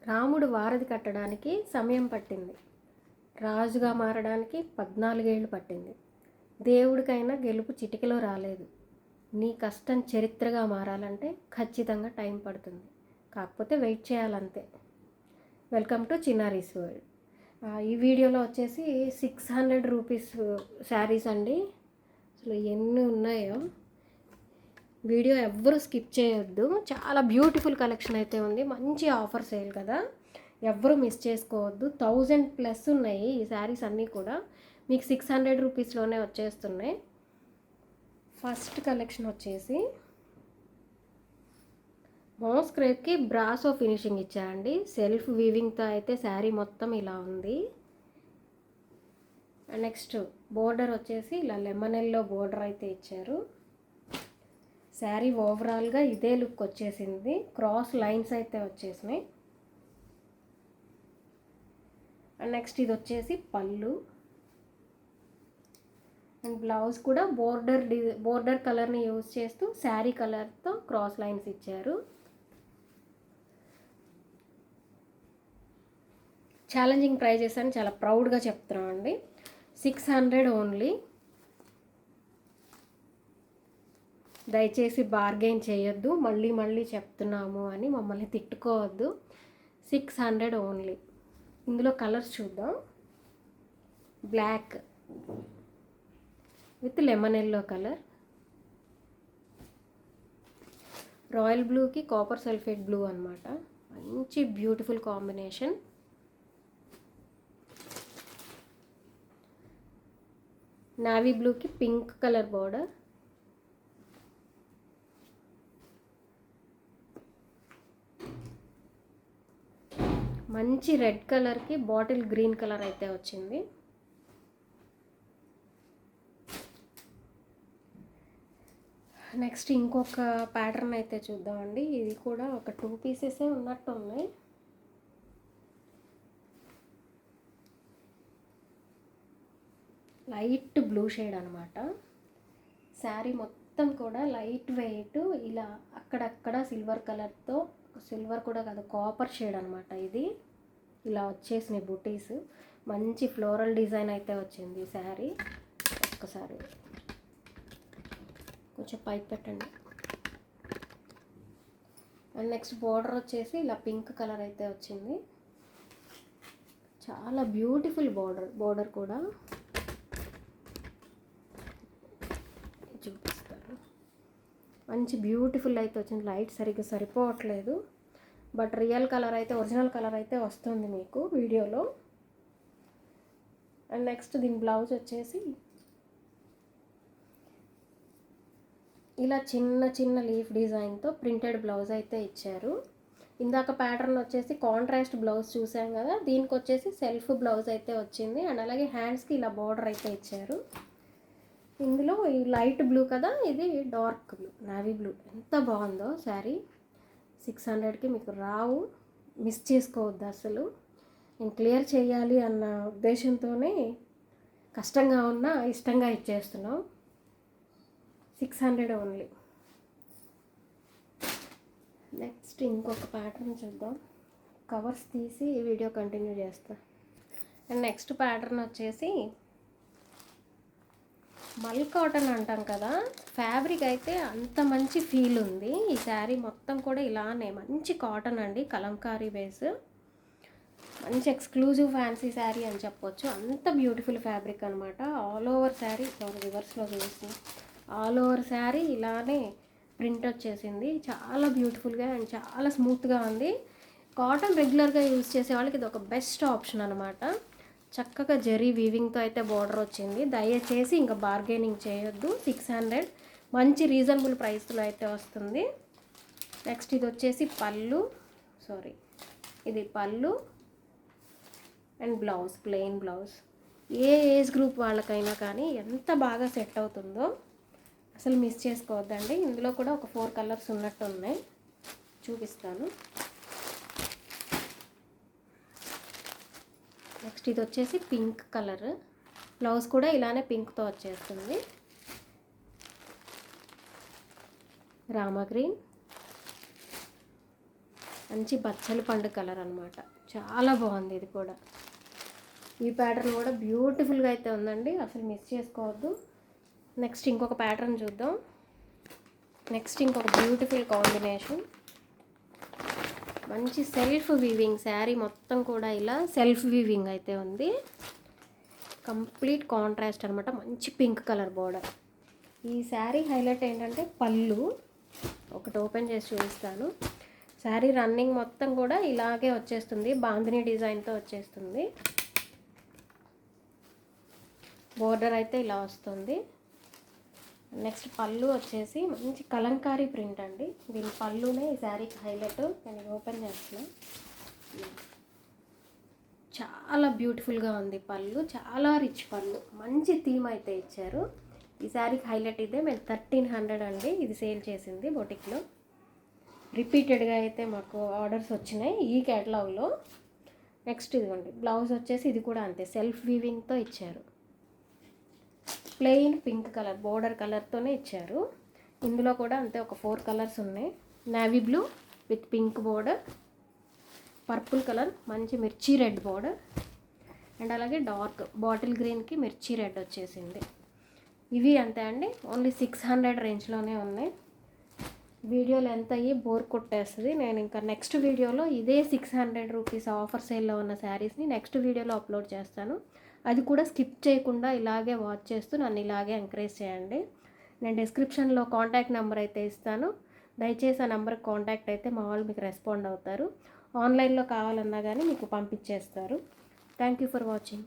రాముడు వారధి కట్టడానికి సమయం పట్టింది. రాజుగా మారడానికి 14 ఏళ్ళు పట్టింది. దేవుడికైనా గెలుపు చిటికెలో రాలేదు. నీ కష్టం చరిత్రగా మారాలంటే ఖచ్చితంగా టైం పడుతుంది. కాకపోతే వెయిట్ చేయాలంతే. Welcome to Chinnari's world. ఈ వీడియోలో వచ్చేసి 600 రూపీస్ శారీస్ అండి. అసలు ఎన్ని ఉన్నాయో వీడియో ఎవ్వరూ స్కిప్ చేయొద్దు. చాలా బ్యూటిఫుల్ కలెక్షన్ అయితే ఉంది. మంచి ఆఫర్ సేల్ కదా, ఎవ్వరూ మిస్ చేసుకోవద్దు. 1000+ ఉన్నాయి ఈ శారీస్ అన్నీ కూడా. మీకు 600 రూపీస్లోనే వచ్చేస్తున్నాయి. ఫస్ట్ కలెక్షన్ వచ్చేసి మోస్క్రేప్కి బ్రాసో ఫినిషింగ్ ఇచ్చారండి. సెల్ఫ్ వీవింగ్తో అయితే శారీ మొత్తం ఇలా ఉంది. నెక్స్ట్ బోర్డర్ వచ్చేసి ఇలా లెమన్ ఎల్లో బోర్డర్ అయితే ఇచ్చారు. శారీ ఓవరాల్గా ఇదే లుక్ వచ్చేసింది. క్రాస్ లైన్స్ అయితే వచ్చేసినాయి. అండ్ నెక్స్ట్ ఇది వచ్చేసి పళ్ళు. అండ్ బ్లౌజ్ కూడా బోర్డర్ కలర్ని యూజ్ చేస్తూ శారీ కలర్తో క్రాస్ లైన్స్ ఇచ్చారు. ఛాలెంజింగ్ ప్రైజెస్ అని చాలా ప్రౌడ్గా చెప్తున్నాం అండి. 600 ఓన్లీ. దయచేసి బార్గెయిన్ చేయొద్దు, మళ్ళీ చెప్తున్నాము అని మమ్మల్ని తిట్టుకోవద్దు. 600 ఓన్లీ. ఇందులో కలర్స్ చూద్దాం. Black with lemon yellow colour, royal బ్లూకి కాపర్ సల్ఫేట్ బ్లూ అనమాట. మంచి బ్యూటిఫుల్ కాంబినేషన్. నావీ బ్లూకి పింక్ కలర్ బోర్డర్, మంచి రెడ్ కలర్కి బాటిల్ గ్రీన్ కలర్ అయితే వచ్చింది. నెక్స్ట్ ఇంకొక ప్యాటర్న్ అయితే చూద్దామండి. ఇది కూడా ఒక 2 పీసెసే ఉన్నట్టు ఉన్నాయి. లైట్ బ్లూ షేడ్ అనమాట. శారీ మొత్తం కూడా లైట్ వెయిట్, ఇలా అక్కడక్కడ సిల్వర్ కలర్తో, సిల్వర్ కూడా కాదు కాపర్ షేడ్ అనమాట. ఇది ఇలా వచ్చేసినాయి బుటీస్. మంచి ఫ్లోరల్ డిజైన్ అయితే వచ్చింది శారీ. ఒక్కసారి కొంచెం పైకి పెట్టండి. అండ్ నెక్స్ట్ బోర్డర్ వచ్చేసి ఇలా పింక్ కలర్ అయితే వచ్చింది. చాలా బ్యూటిఫుల్ బోర్డర్ కూడా చూపిస్తారు. మంచి బ్యూటిఫుల్ అయితే వచ్చింది. లైట్ సరిగ్గా సరిపోవట్లేదు, బట్ రియల్ కలర్ అయితే, ఒరిజినల్ కలర్ అయితే వస్తుంది మీకు వీడియోలో. అండ్ నెక్స్ట్ దీని బ్లౌజ్ వచ్చేసి ఇలా చిన్న లీఫ్ డిజైన్తో ప్రింటెడ్ బ్లౌజ్ అయితే ఇచ్చారు. ఇందాక ప్యాటర్న్ వచ్చేసి కాంట్రాస్ట్ బ్లౌజ్ చూసాం కదా, దీనికి వచ్చేసి సెల్ఫ్ బ్లౌజ్ అయితే వచ్చింది. అండ్ అలాగే హ్యాండ్స్కి ఇలా బార్డర్ అయితే ఇచ్చారు. ఇందులో ఈ లైట్ బ్లూ కదా, ఇది డార్క్ బ్లూ, నావీ బ్లూ. ఎంత బాగుందో శారీ. 600కి మీకు రావు, మిస్ చేసుకోవద్దు అసలు. నేను క్లియర్ చేయాలి అన్న ఉద్దేశంతోనే కష్టంగా ఉన్నా ఇష్టంగా ఇచ్చేస్తున్నాం. 600 ఓన్లీ. నెక్స్ట్ ఇంకొక ప్యాటర్న్ చూద్దాం. కవర్స్ తీసి ఈ వీడియో కంటిన్యూ చేస్తా. అండ్ నెక్స్ట్ ప్యాటర్న్ వచ్చేసి మల్ కాటన్ అంటాం కదా, ఫ్యాబ్రిక్ అయితే అంత మంచి ఫీల్ ఉంది. ఈ శారీ మొత్తం కూడా ఇలానే మంచి కాటన్ అండి, కలంకారీ బేస్. మంచి ఎక్స్క్లూజివ్ ఫ్యాన్సీ శారీ అని చెప్పొచ్చు. అంత బ్యూటిఫుల్ ఫ్యాబ్రిక్ అనమాట. ఆల్ ఓవర్ శారీ, రివర్స్లో చూసి ఆల్ ఓవర్ శారీ ఇలానే ప్రింట్ వచ్చేసింది. చాలా బ్యూటిఫుల్గా అండ్ చాలా స్మూత్గా ఉంది. కాటన్ రెగ్యులర్గా యూజ్ చేసే వాళ్ళకి ఇది ఒక బెస్ట్ ఆప్షన్ అనమాట. చక్కగా జరీ వీవింగ్తో అయితే బార్డర్ వచ్చింది. దయచేసి ఇంకా బార్గెనింగ్ చేయొద్దు. 600 మంచి రీజనబుల్ ప్రైస్లో అయితే వస్తుంది. నెక్స్ట్ ఇది వచ్చేసి ఇది పళ్ళు and blouse, plain blouse. A age group వాళ్ళకైనా కానీ ఎంత బాగా సెట్ అవుతుందో అసలు మిస్ చేసుకోవద్దండి. ఇందులో కూడా ఒక 4 కలర్స్ ఉన్నట్టు ఉన్నాయి, చూపిస్తాను. నెక్స్ట్ ఇది వచ్చేసి పింక్ కలర్. బ్లౌజ్ కూడా ఇలానే పింక్తో వచ్చేస్తుంది. రామా గ్రీన్, మంచి బచ్చలి పండు కలర్ అనమాట. చాలా బాగుంది ఇది కూడా. ఈ ప్యాటర్న్ కూడా బ్యూటిఫుల్గా అయితే ఉందండి, అసలు మిస్ చేసుకోవద్దు. నెక్స్ట్ ఇంకొక ప్యాటర్న్ చూద్దాం. నెక్స్ట్ ఇంకొక బ్యూటిఫుల్ కాంబినేషన్, మంచి సెల్ఫ్ వీవింగ్ శారీ మొత్తం కూడా ఇలా సెల్ఫ్ వీవింగ్ అయితే ఉంది. కంప్లీట్ కాంట్రాస్ట్ అనమాట, మంచి పింక్ కలర్ బోర్డర్. ఈ శారీ హైలైట్ ఏంటంటే పళ్ళు ఒకటి ఓపెన్ చేసి చూపిస్తాను. శారీ రన్నింగ్ మొత్తం కూడా ఇలాగే వచ్చేస్తుంది, బాందిని డిజైన్తో వచ్చేస్తుంది. బోర్డర్ అయితే ఇలా వస్తుంది. నెక్స్ట్ పళ్ళు వచ్చేసి మంచి కలంకారీ ప్రింట్ అండి. దీని పళ్ళునే ఈ శారీకి హైలైట్. నేను ఓపెన్ చేస్తున్నా. చాలా బ్యూటిఫుల్గా ఉంది పళ్ళు, చాలా రిచ్ పళ్ళు, మంచి థీమ్ అయితే ఇచ్చారు. ఈ శారీకి హైలైట్ ఇదే. మేము 1300 అండి ఇది సేల్ చేసింది బొటిక్లో. రిపీటెడ్గా అయితే మాకు ఆర్డర్స్ వచ్చినాయి ఈ కేటలాగ్లో. నెక్స్ట్ ఇదిగోండి బ్లౌజ్ వచ్చేసి ఇది కూడా అంతే, సెల్ఫ్ వీవింగ్తో ఇచ్చారు. ప్లెయిన్ పింక్ కలర్ బోర్డర్ కలర్తోనే ఇచ్చారు. ఇందులో కూడా అంతే, ఒక 4 కలర్స్ ఉన్నాయి. Navy blue with pink border, purple colour మంచి మిర్చి రెడ్ బోర్డర్, అండ్ అలాగే డార్క్ బాటిల్ గ్రీన్కి మిర్చి రెడ్ వచ్చేసింది. ఇవి అంతే అండి, ఓన్లీ 600 రేంజ్లోనే ఉన్నాయి. వీడియోలు ఎంత అయ్యి బోర్ కొట్టేస్తుంది. నేను ఇంకా నెక్స్ట్ వీడియోలో ఇదే 600 రూపీస్ ఆఫర్ సేల్లో ఉన్న శారీస్ని నెక్స్ట్ వీడియోలో అప్లోడ్ చేస్తాను. అది కూడా స్కిప్ చేయకుండా ఇలాగే వాచ్ చేస్తూ నన్ను ఇలాగే ఎంకరేజ్ చేయండి. నేను డిస్క్రిప్షన్లో కాంటాక్ట్ నెంబర్ అయితే ఇస్తాను. దయచేసి ఆ నెంబర్కి కాంటాక్ట్ అయితే మా వాళ్ళు మీకు రెస్పాండ్ అవుతారు. ఆన్లైన్లో కావాలన్నా కానీ మీకు పంపించేస్తారు. Thank you for watching.